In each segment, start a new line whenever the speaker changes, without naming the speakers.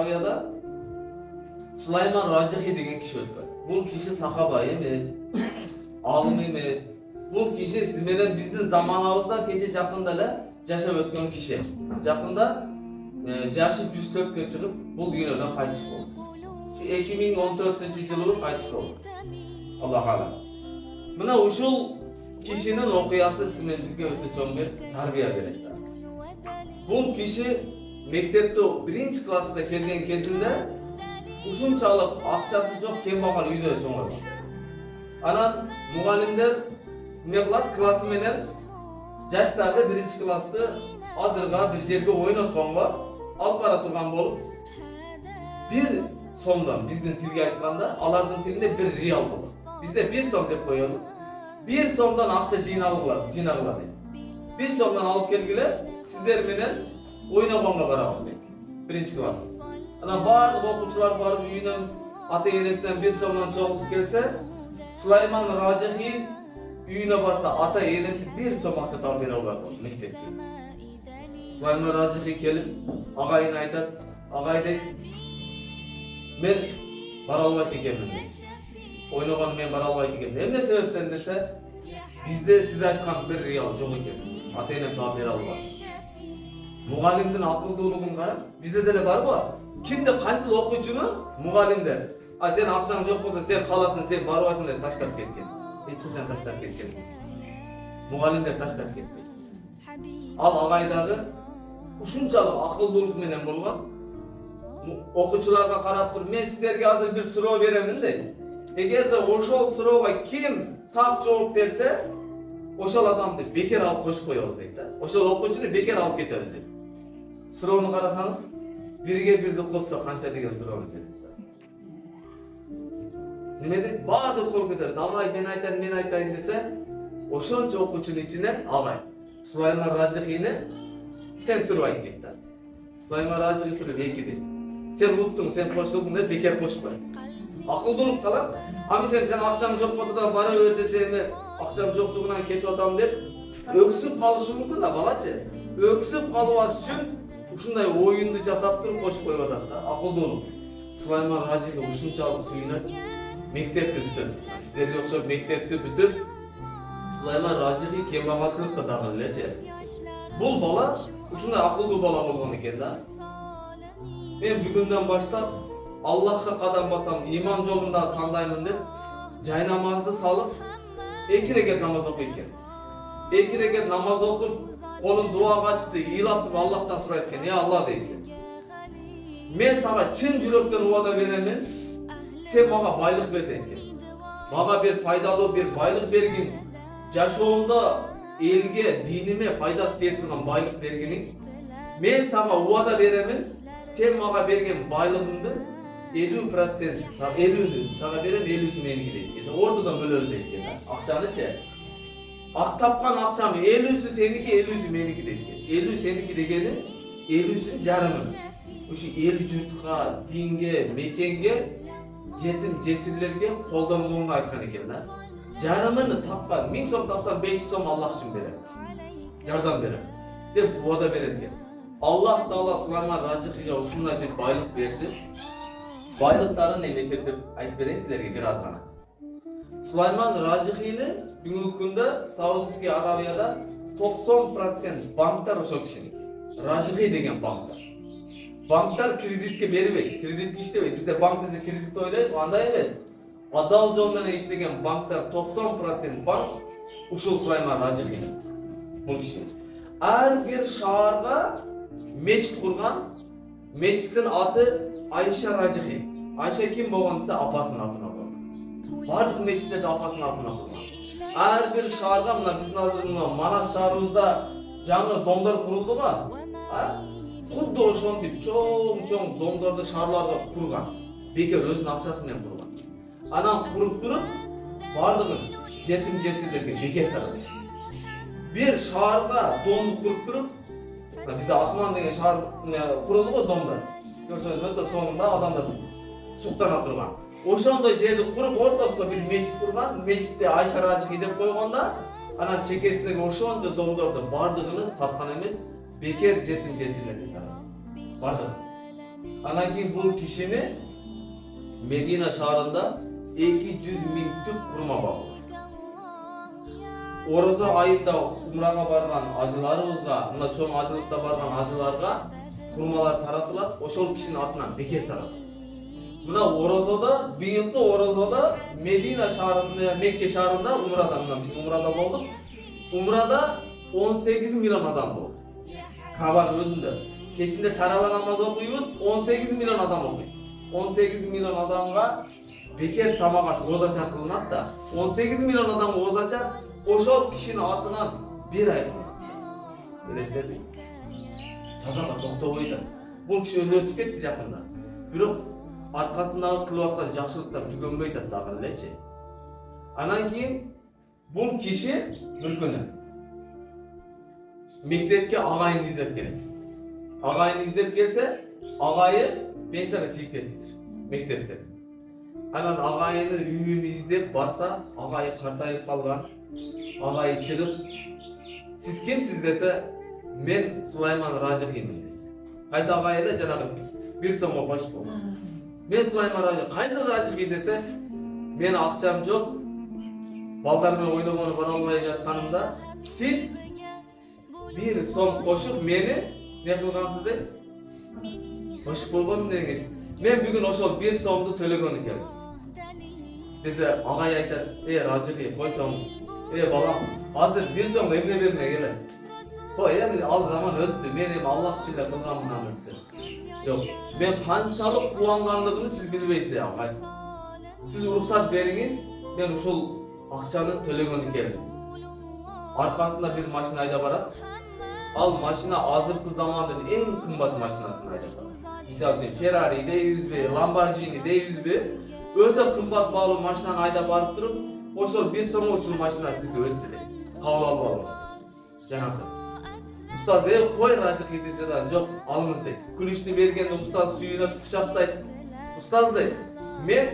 Arabiyada Süleyman Racihi деген kişi ötkөн. Bul kişi sahaba emes, alim emes. Bul kişi siz menen bizdin zamanabızdan keche jakında эле жашап өткөн kişi. Jakında jaşı 104'e çıkıp bu dünyadan kaytış oldu. Şu 2014-yılı kaytış oldu. Allah alam. Mına uşul kişinin okuyası sizin bizge öte çoğun bir tarbiya berет. Bu kişi mektepte 1. klasda kelgen kezinde uşunçalыk akçası çok kembagal үйdө çoğun. Anan mugallimler ne kılat klası menen jaşlarda 1. klasты adırga bir жерге oynatkанга alıp bara turgan bolup 1 somdan bizdin tilge aytkanda alardın tilinde 1 riyal bolot. Bizde 1 som dep koyalım. 1 somdan akça жыйнагыла дейт. 1 somdan alıp kelgile sizler menen oynaganga barabыз дейт. 1. klas. Ana bardыk okuçular barıp үйүнөн ata enesinden 1 somdan çoğultup kelse Süleyman Racihi үйүнө барса ата энеси 1 som акча таап бере албай калды мектепте. Süleyman Racihi kelip agayına aytat, agay deyt, men bara alбайт экенмин дейт. Oynagan men bara alбайт экенмин. Эмне себептен десе, bizde siz ayткан 1 riyal жок экен. Ата энем таап бере албады. Mugallimdin akıldуулугун карап, bizde деле бар го. Kimde кайсыл окуучуну mugallimдер. А sen акчаң жок болсо, sen каласың, sen барбайсың деп таштап кеткен. Эч качан таштап кеткен эмес. Mugallimдер таштап кетпейт. Ал агайдагы ушунчалык акылдуулук менен болгон окуучуларга карап туруп мен сиздерге азыр бир суроо беремин дейт. Эгерде ошол суроого ким так жооп берсе, ошол адамды бекер алып кошуп коебуз дейт да. Ошол окуучуну бекер алып кетебиз дейт. Суроону карасаңыз, 1-ге 1'ди кошсо канча деген суроону берет да. Неме дейт? Бардык кол көтөрөт. Агай мен айтайын десе, ошончо окуучунун ичинен агай Süleyman Racihini sen turbayt deyt da. Süleyman Racihi turup 2 deyt. Sen unuttun, sen koşuldun deyt, beker koşupbayt. Akıldуулук kalam. Ami sen akçam jok bolsa da bara ber desem, akçam joktuğundan ketip atam dep öksüp kalışı mümkün da balacı. Öksüp kalıbas üçün ушундай oyundu жасап туруp koşup koyup atat da. Akıldуулук. Süleyman Racihi ушунчалык сүйүнөт. Mektepti бүтүп. Сиздерге окшоп mektepti бүтүп Süleyman Racihi kembagalçılıkta dagыл элечи. Бул бала ушундай акылдуу бала болгон экен да. Мен бүгүндөн баштап Allah'a kadam basam, iman yolunda tandaymın деп, jay namazды salıp 2 rekat namaz okuyken. 2 rekat namaz okup, kolun duaga açıptı, iyilap Allah'tan suraytken, ya Allah deyken. Men sana çın yürekten uada veremin, sen bana baylık ver deyken. Bana bir faydalı bir baylık bergin, yaşoğunda elge, dinime faydası diye turgan baylık berginin, men sana uada veremin, sen bana bergen baylığımdı, 50%, 50'ünü sana verem, 50'sü meniki deyken. Ortadan bölürüz deyken. Akçanı tapkan akçamı 50'sü seniki, 50'sü meniki deyken. 50 seniki degeni, 50'sün jarımı. Uşu 50 jurtqa, dinge, mekenge, jetim jesirlerge koldomluğunu aytkan eken da. Jarımını tapkan, 1000 som tapsam 500 som Allah üçün berem. Jardam berem. Dep uada bererken. Allah Taala Süleyman Racihi'ye uşunday bir baylık berdi. Baylıkların eseptip ayıp vereyim sizlerge biraz gana. Süleyman Racihi'ni bugünkü kunde Saudi Arabiyada 90% banklar oşo kişiniki. Racihi degen banklar. Banklar kreditke beribeyt, kreditke işlebeyt. Bizde bank dese kredit oylayız, anda emes. Adal jol menen işlegen banklar 90% bank uşul Süleyman Racihi'ni. Bul kişinin. Her bir şaharga meçit kurgan, meçitin adı Ayşe Racihi. Ayşe kim bolğon dese apasının atına koygan. Bardык meçitlerde apasının atına koygan. Her bir şaharga mına bizdin hazır Manas şaharımızda жаңы домдар kuruldu ga. Kuddu oşontip çoğun domdardı şaharlarga kurgan. Beker özünün akçası menen kurgan. Anan kurup turup bardığın jetim jesirlerge beker tarады. Bir şaharga domdu kurup turup bizde Asman degen şahar kuruldu go domlar. Görsöңүз өтө соңунда адамдар суктана турган. Ошондой жерди куруп ортосунда бир мечит курган. Мечитте Айша Раcihi деп койгондо, анан чекесиндеги ошончо домдорду бардыгын саткан эмес, бекер жетим жесирлерге тарады. Бардыгы. Andan keyin bu kişini Medina şahrında 200 ming tüp kurma bağlı. Oroza ayında umraga bargan ajılarыбызга, mına çoğun ajılıkta bargan ajılarga kurmalar taratılат, ошол kişinin atынан бекер таратылат. Mına Orozada, bıyıklı Orozada Medina şahrında, Mekke şahrında umrada, biz umrada olduk. Umrada 18 milyon adam oldu. Kabanın özünde. Keçinde tarawih namazı okuyuyoruz, 18 milyon adam okuyor. 18 milyon adamga beker tamak aç, ozaçar kılınat da 18 milyon adam ozaçar, oşol kişinin atынан bir ay kılınat. Öyle istedik. Sadaka toktobuydu. Bu kişi özü ötüp ketти jakында. Бирок arkasındağı kılıp atkан жакшылыктар түгөнбөй атат дагы элечи. Анан кийин бул киши бир күнү мектепке агайын издеп келет. Агайын издеп келсе, агайы пенсияга чыгып кетиптир мектепте. Анан агайынын үйүн издеп барса, агайы картайып калган. Агайы чыгып, "Сиз кимсиз?" десе, "Мен Сулайман Ражихимин." Кайсы агай эле жанагы бир сомго кошуп болду. "Мен Сулайман Ражих, кайсы Ражихи?" десе, "Мен акчам жок. Балдар менен ойногону бара албай жатканымда, сиз bir som koşup meni ne kılgansız deyip koşup bolğon dеңиз. Men bugün oşol bir somdu төлөгөнү келдим. Dese agay aytat, Rajixi koysam, balam, hazır bir som emne berme gele. Endi al zaman öttü, men Allah için kılganmdan dese. Jok, men kançalık kuvangandыгын siz bilbeysiz agay. Siz ruhsat beriңiz, men uşul akçanı төлөгөнү келдим. Arkasında bir maşina ayda barat. Al maşina azırkı zamanın en kımbat maşinasını ayda barat. Misal için Ferrari D100B, Lamborghini D100B öte kımbat bağlı maşinanı ayda barıp durup oşol bir somu uçul maşina sizge öttü de. Kavul al bağlı. Janakı. Ustaz koy Rajixi dese de yok alınız de. Külüşünü bergende ustaz suyuna kucaklayıp ustaz de men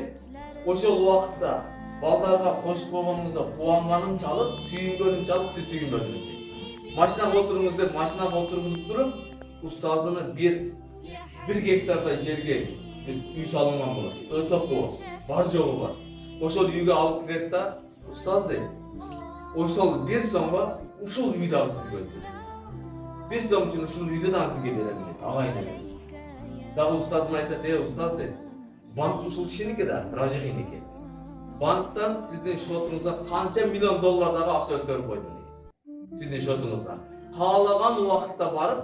oşol vakıtta baldarga koşup bolgonumuzda kuvанганым çalıp, sүйүнгөнүм çalıp, siz sүйүnбөдүңүz дейт. Машинаға отуруңуз деп, машинаға отургузуп туруп, устазыны bir гектардай жерге үй салынган болот. Өтө коо, бар жогу бар. Ошол үйгө алып кирет да, устаз дейт. Ошол bir сомго ушул үй дагы сизге өттү. Bir сом үчүн ушул үйдү дагы сизге берем дейт. Агайын эле. Дагы устазым айтат, устаз дейт. Банк ушул кишиники да, Ражихиники. Banktan sizin şotunuzda kança milyon dollardagы акча өткөрүп койдум дейт. Sizin şotunuzda. Kağlagan vakitte barıp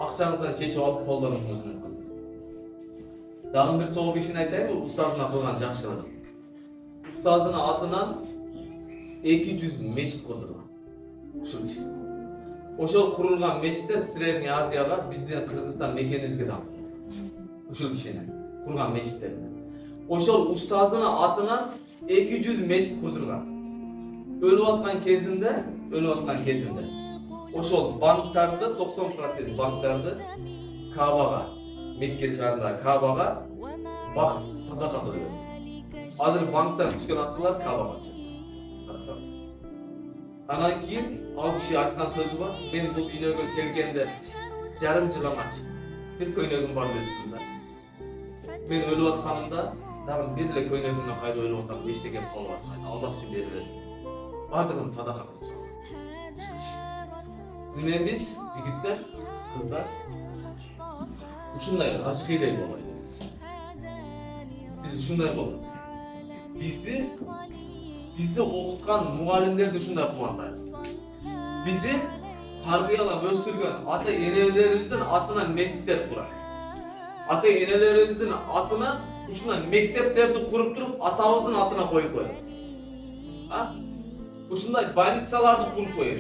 akçanızdan çeşip alıp koldanışınız mümkün. Dağın bir soğuk işini aytayım mı? Ustazına kılgan jakşılığı. Ustazına adından 200 meşit kurdurgan. Uşul iş. Oşol kurulgan meşitler Srednyi Aziyaga bizden Kırgızstan mekenimizge de aldı. Uşul kişinin kurgan meşitlerinden. Oşol ustazına adından 200 meşit kurdurgan. Ölüp atkan kezinde oşol banktardı 90% banktardı Kabaga, Mekke şahrında Kabaga bak sadaka kılıyor. Hazır banktan düşken akçalar Kabaga çıktı. Baksanız. Andan keyin al kişi aytkan sözü var. Ben bu dünyaya kelgende yarım yıla maç. Bir köynegim var üstünde. Ben ölüp atkanımda dağın birle köynegimden kayda ölüp atkan beştegen kol var. Allah için verir. Bardığın sadaka kılacak. Sizden biz, yigitler, kızlar, şunday Rajixidey bolaydı biz. Biz şunday bolaydı. Bizde okutkan muallimler de şunday kuvandaydı. Bizi tarbiyalap östürgen ata-enelerimizden atına meçitler kurar. Ata-enelerimizden atına şunday mekteplerdi kurup durup atamızın atına koyup koyar. Şunday больницаларды kurup koyar.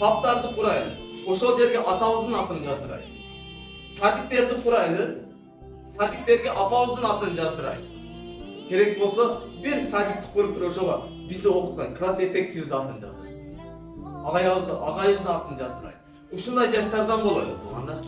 Paptardı kuraylı. Oşol yerge atamızın atını jazdıraylı. Sadiklerdi kuraylı. Sadiklerge apamızın atını jazdıraylı. Gerek bolsa bir sadikti kurup oşoga bizi okutkan klas etekçimiz atını jazdıraylı. Agayızın atını jazdıraylı. Uşunday jaşlardan bolaylı tuğanda.